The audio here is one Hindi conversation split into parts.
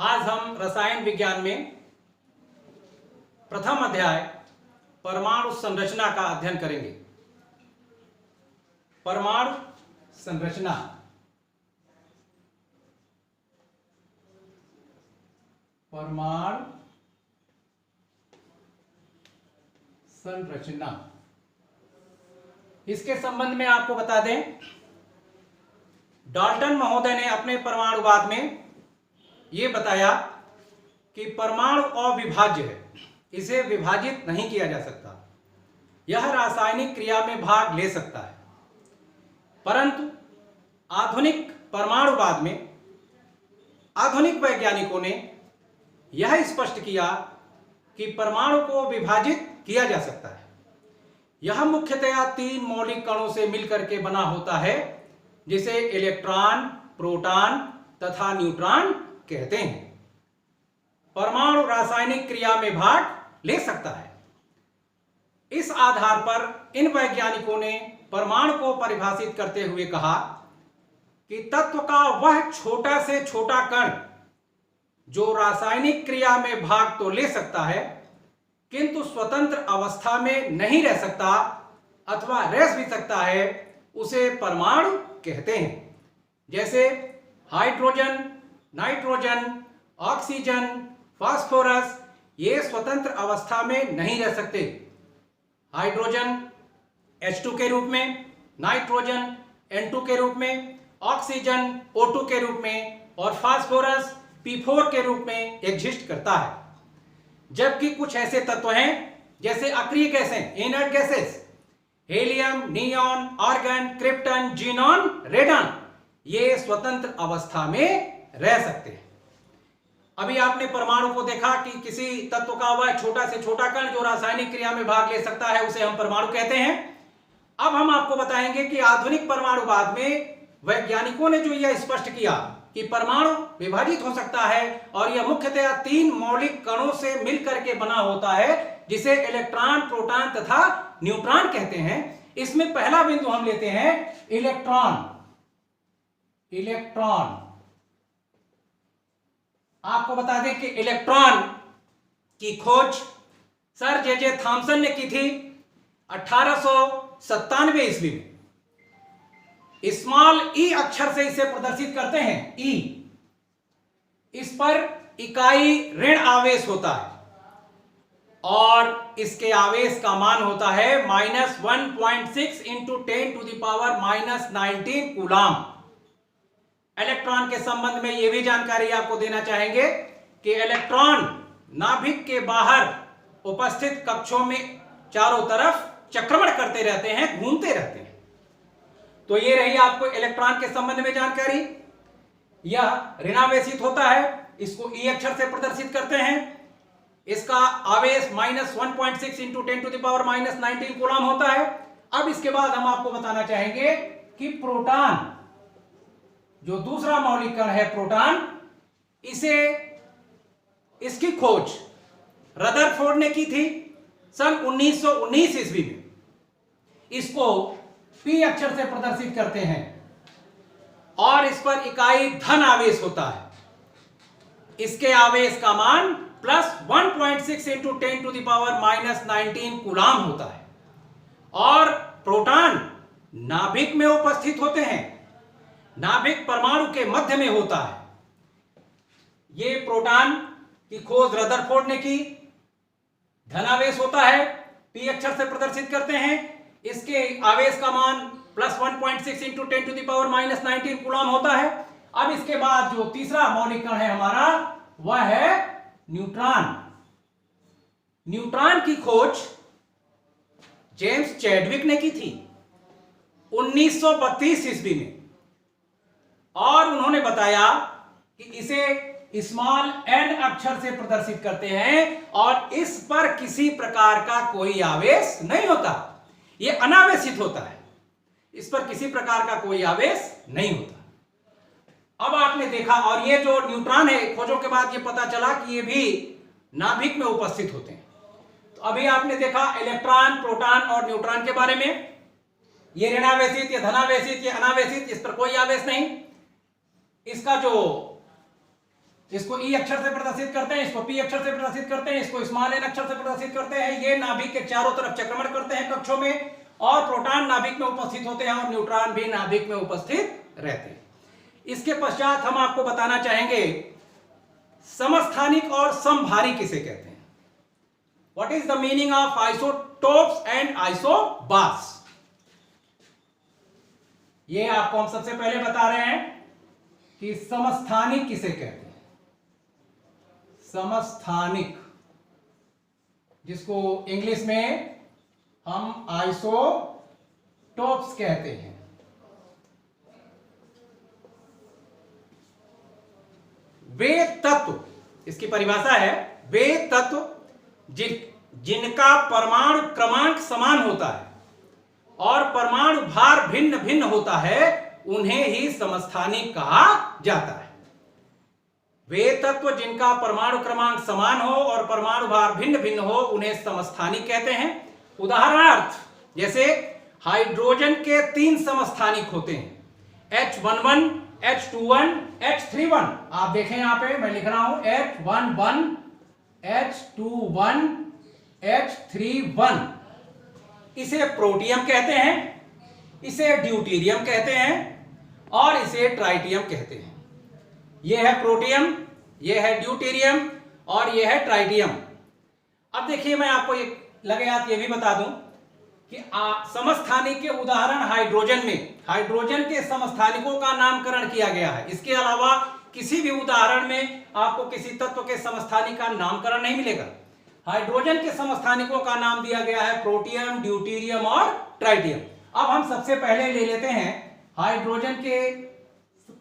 आज हम रसायन विज्ञान में प्रथम अध्याय परमाणु संरचना का अध्ययन करेंगे। परमाणु संरचना। परमाणु संरचना, इसके संबंध में आपको बता दें, डाल्टन महोदय ने अपने परमाणुवाद में यह बताया कि परमाणु अविभाज्य है, इसे विभाजित नहीं किया जा सकता। यह रासायनिक क्रिया में भाग ले सकता है, परंतु आधुनिक परमाणुवाद में आधुनिक वैज्ञानिकों ने यह स्पष्ट किया कि परमाणु को विभाजित किया जा सकता है। यह मुख्यतया 3 मौलिक कणों से मिलकर के बना होता है, जिसे इलेक्ट्रॉन, प्रोटॉन तथा न्यूट्रॉन कहते हैं। परमाणु रासायनिक क्रिया में भाग ले सकता है। इस आधार पर इन वैज्ञानिकों ने परमाणु को परिभाषित करते हुए कहा कि तत्व का वह छोटा से छोटा कण जो रासायनिक क्रिया में भाग तो ले सकता है, किंतु स्वतंत्र अवस्था में नहीं रह सकता अथवा रह भी सकता है, उसे परमाणु कहते हैं। जैसे हाइड्रोजन, नाइट्रोजन, ऑक्सीजन, फास्फोरस, ये स्वतंत्र अवस्था में नहीं रह सकते। हाइड्रोजन H2 के रूप में, नाइट्रोजन N2 के रूप में, ऑक्सीजन O2 के रूप में और फास्फोरस P4 के रूप में एग्जिस्ट करता है। जबकि कुछ ऐसे तत्व हैं जैसे अक्रिय गैसें, inert gases, helium, neon, argon, krypton, xenon, radon, ये स्वतंत्र अवस्था में रह सकते हैं। अभी आपने परमाणु को देखा कि किसी तत्व का वह छोटा से छोटा कण जो रासायनिक क्रिया में भाग ले सकता है, उसे हम परमाणु कहते हैं। अब हम आपको बताएंगे कि आधुनिक परमाणुवाद में वैज्ञानिकों ने जो यह स्पष्ट किया कि परमाणु विभाजित हो सकता है और यह मुख्यतया 3 मौलिक कणों से मिलकर के बना होता है, जिसे इलेक्ट्रॉन, प्रोटॉन तथा न्यूट्रॉन कहते हैं। इसमें पहला बिंदु हम लेते हैं इलेक्ट्रॉन। इलेक्ट्रॉन, आपको बता दें कि इलेक्ट्रॉन की खोज सर जे थॉमसन ने की थी 1897 ईस्वी में। स्मॉल ई अक्षर से इसे प्रदर्शित करते हैं, ई। इस पर इकाई ऋण आवेश होता है और इसके आवेश का मान होता है -1.6 इंटू 10⁻⁻19 कूलाम। इलेक्ट्रॉन के संबंध में यह भी जानकारी आपको देना चाहेंगे कि इलेक्ट्रॉन नाभिक के बाहर उपस्थित कक्षों में चारों तरफ चक्रमण करते रहते हैं, घूमते रहते हैं। तो ये रही आपको इलेक्ट्रॉन के संबंध में जानकारी। यह ऋणावेशित होता है, इसको ई अक्षर से प्रदर्शित करते हैं। इसका आवेश -1.6 इंटू 10⁻⁻19 कूलाम होता है। अब इसके बाद हम आपको बताना चाहेंगे कि प्रोटॉन, जो दूसरा मौलिक कण है प्रोटॉन, इसकी खोज रदरफोर्ड ने की थी सन 1919 ईस्वी में। इसको पी अक्षर से प्रदर्शित करते हैं और इस पर इकाई धन आवेश होता है। इसके आवेश का मान +1.6 इंटू 10⁻⁻19 कूलाम होता है और प्रोटॉन नाभिक में उपस्थित होते हैं। नाभिक परमाणु के मध्य में होता है। ये प्रोटॉन की खोज रदरफोर्ड ने की। धनावेश होता है, पी अक्षर से प्रदर्शित करते हैं। इसके आवेश का मान +1.6 इंटू 10⁻⁻19 कूलाम होता है। अब इसके बाद जो तीसरा मौलिक कण है हमारा, वह है न्यूट्रॉन। न्यूट्रॉन की खोज जेम्स चैडविक ने की थी 1932 ईस्वी में और उन्होंने बताया कि इसे स्मॉल n अक्षर से प्रदर्शित करते हैं और इस पर किसी प्रकार का कोई आवेश नहीं होता। यह अनावेशित होता है, इस पर किसी प्रकार का कोई आवेश नहीं होता। अब आपने देखा, और ये जो न्यूट्रॉन है, खोजों के बाद ये पता चला कि ये भी नाभिक में उपस्थित होते हैं। तो अभी आपने देखा इलेक्ट्रॉन, प्रोटॉन और न्यूट्रॉन के बारे में। ये ऋणावेशित, ये धनावेशित, ये अनावेशित, इस पर कोई आवेश नहीं। इसका जो इसको ई अक्षर से प्रदर्शित करते हैं, इसको पी अक्षर से प्रदर्शित करते हैं, इसको स्मॉल एन अक्षर से प्रदर्शित करते हैं। ये नाभिक के चारों तरफ चक्रमण करते हैं कक्षों में, और प्रोटॉन नाभिक में उपस्थित होते हैं और न्यूट्रॉन भी नाभिक में उपस्थित रहते हैं। इसके पश्चात हम आपको बताना चाहेंगे समस्थानिक और समभारी किसे कहते हैं। What is the meaning of isotopes and isobars, ये आपको हम सबसे पहले बता रहे हैं कि समस्थानिक किसे कहते हैं। समस्थानिक, जिसको इंग्लिश में हम आइसोटोप्स कहते हैं। वे तत्व, इसकी परिभाषा है, वे तत्व जिनका परमाणु क्रमांक समान होता है और परमाणु भार भिन्न भिन्न होता है, उन्हें ही समस्थानिक कहा जाता है। वे तत्व जिनका परमाणु क्रमांक समान हो और परमाणु भार भिन्न भिन्न हो, उन्हें समस्थानिक कहते हैं। उदाहरणार्थ, जैसे हाइड्रोजन के 3 समस्थानिक होते हैं, H11, H21, H31। आप देखें यहां पे मैं लिख रहा हूं H11, H21, H31। इसे प्रोटियम कहते हैं, इसे ड्यूटेरियम कहते हैं और इसे ट्राइटियम कहते हैं। यह है प्रोटियम, यह है ड्यूटेरियम और यह है ट्राइटियम। अब देखिए, मैं आपको ये लगे हाथ ये भी बता दूं कि समस्थानिक के उदाहरण हाइड्रोजन में हाइड्रोजन के समस्थानिकों का नामकरण किया गया है। इसके अलावा किसी भी उदाहरण में आपको किसी तत्व के समस्थानिक का नामकरण नहीं मिलेगा। हाइड्रोजन के समस्थानिकों का नाम दिया गया है प्रोटियम, ड्यूटेरियम और ट्राइटियम। अब हम सबसे पहले ले लेते हैं हाइड्रोजन के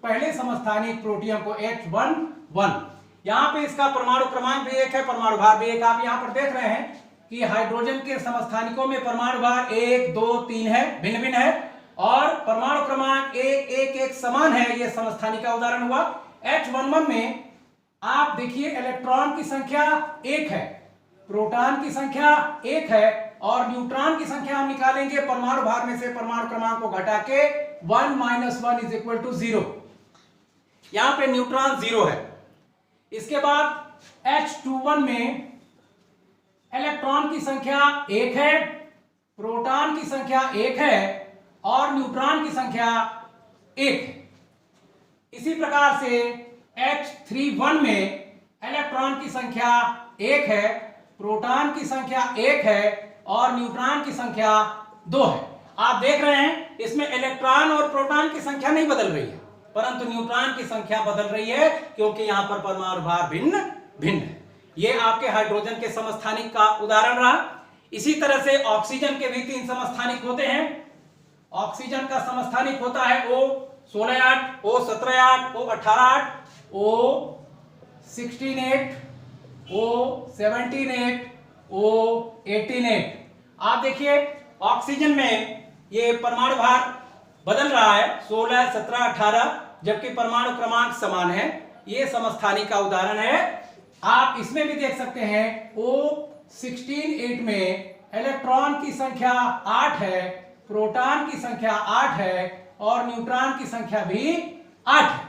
पहले समस्थानिक प्रोटियम को, H11। यहां पे इसका परमाणु क्रमांक भी 1 है, परमाणु भार भी 1। आप यहां पर देख रहे हैं कि हाइड्रोजन के समस्थानिकों में परमाणु भार 1, 2, 3 है, भिन्न भिन्न है, और परमाणु क्रमांक 1, 1, 1 समान है। यह समस्थानिक का उदाहरण हुआ। H11 में आप देखिए इलेक्ट्रॉन की संख्या 1 है, प्रोटॉन की संख्या 1 है और न्यूट्रॉन की संख्या हम निकालेंगे परमाणु भार में से परमाणु क्रमांक को घटा के 1 - 1 = 0। यहां पे न्यूट्रॉन 0 है। इसके बाद H21 में इलेक्ट्रॉन की संख्या 1 है, प्रोटॉन की संख्या 1 है और न्यूट्रॉन की संख्या 1 है। इसी प्रकार से H31 में इलेक्ट्रॉन की संख्या 1 है, प्रोटॉन की संख्या 1 है और न्यूट्रॉन की संख्या 2 है। आप देख रहे हैं इसमें इलेक्ट्रॉन और प्रोटॉन की संख्या नहीं बदल रही है, परंतु न्यूट्रॉन की संख्या बदल रही है, क्योंकि यहां पर परमाणु भार भिन्न भिन्न है। यह आपके हाइड्रोजन के समस्थानिक का उदाहरण रहा। इसी तरह से ऑक्सीजन के भी 3 समस्थानिक होते हैं। ऑक्सीजन का समस्थानिक होता है O16-8, O17-8, O18-8, O16-8, O17-8, O18-8। आप देखिए ऑक्सीजन में ये परमाणु भार बदल रहा है, 16, 17, 18, जबकि परमाणु क्रमांक समान है। ये समस्थानिक का उदाहरण है। आप इसमें भी देख सकते हैं O16-8 में इलेक्ट्रॉन की संख्या 8 है, प्रोटॉन की संख्या 8 है और न्यूट्रॉन की संख्या भी 8 है।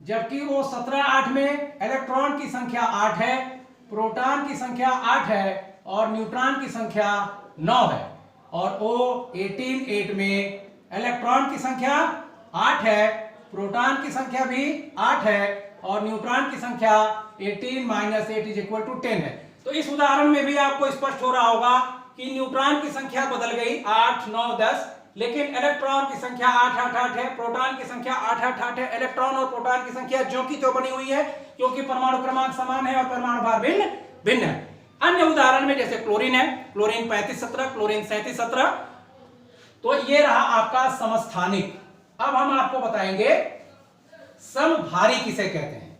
जबकि O17-8 में इलेक्ट्रॉन की संख्या 8 है, प्रोटॉन की संख्या 8 है और न्यूट्रॉन की संख्या 9 है। और O18-8 में इलेक्ट्रॉन की संख्या 8 है, प्रोटॉन की संख्या भी 8 है और न्यूट्रॉन की संख्या 18 - 8 = 10 है। तो इस उदाहरण में भी आपको स्पष्ट हो रहा होगा कि न्यूट्रॉन की संख्या बदल गई 8, 9, 10, लेकिन इलेक्ट्रॉन की संख्या 8, 8, 8 है, प्रोटॉन की संख्या 8, 8, 8 है। इलेक्ट्रॉन और प्रोटॉन की संख्या ज्यों की त्यों बनी हुई है, क्योंकि परमाणु क्रमांक समान है और परमाणु भार भिन्न भिन्न है। अन्य उदाहरण में जैसे क्लोरीन है, क्लोरीन 35-17, क्लोरीन 37-17। तो ये रहा आपका समस्थानिक। अब हम आपको बताएंगे समभारी किसे कहते हैं।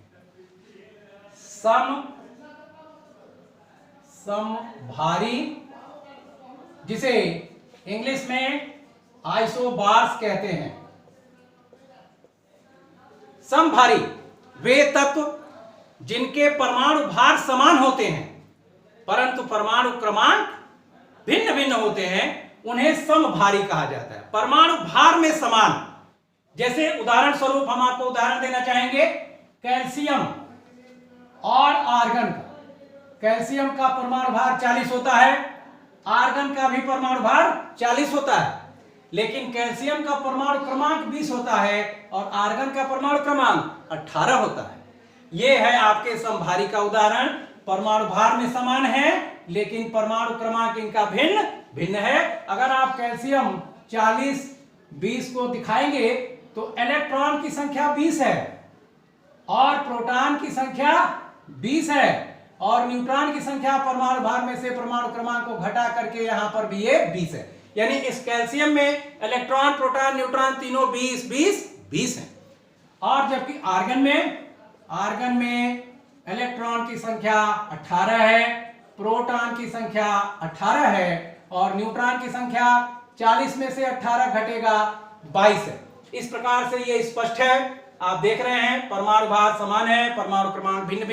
समभारी, जिसे इंग्लिश में आइसोबार्स कहते हैं। समभारी वे तत्व जिनके परमाणु भार समान होते हैं परंतु परमाणु क्रमांक भिन्न भिन्न होते हैं, उन्हें समभारी कहा जाता है। परमाणु भार में समान, जैसे उदाहरण स्वरूप हम आपको उदाहरण देना चाहेंगे कैल्शियम आर्गन का। कैल्शियम का परमाणु भार 40 होता है, आर्गन का भी परमाणु भार 40 होता है, लेकिन कैल्शियम का परमाणु क्रमांक 20 होता है और आर्गन का परमाणु क्रमांक 18 होता है। यह है आपके समभारी का उदाहरण। परमाणु भार में समान है लेकिन परमाणु क्रमांक इनका भिन्न भिन्न है। अगर आप कैल्शियम 40 20 को दिखाएंगे तो इलेक्ट्रॉन की संख्या 20 है और प्रोटॉन की संख्या 20 है और न्यूट्रॉन की संख्या परमाणु भार में से परमाणु क्रमांक को घटा करके यहां पर भी ये 20 है। यानी इस कैल्शियम में इलेक्ट्रॉन प्रोटॉन न्यूट्रॉन तीनों 20 20 20 है। और जबकि आर्गन में इलेक्ट्रॉन की संख्या 18 है, प्रोटॉन की संख्या 18 है और न्यूट्रॉन की संख्या 40 में से 18 घटेगा 22 है। इस प्रकार से ये स्पष्ट है। आप देख रहे हैं परमाणु भार समान है, परमाणु क्रमांक भिन्न भिन्न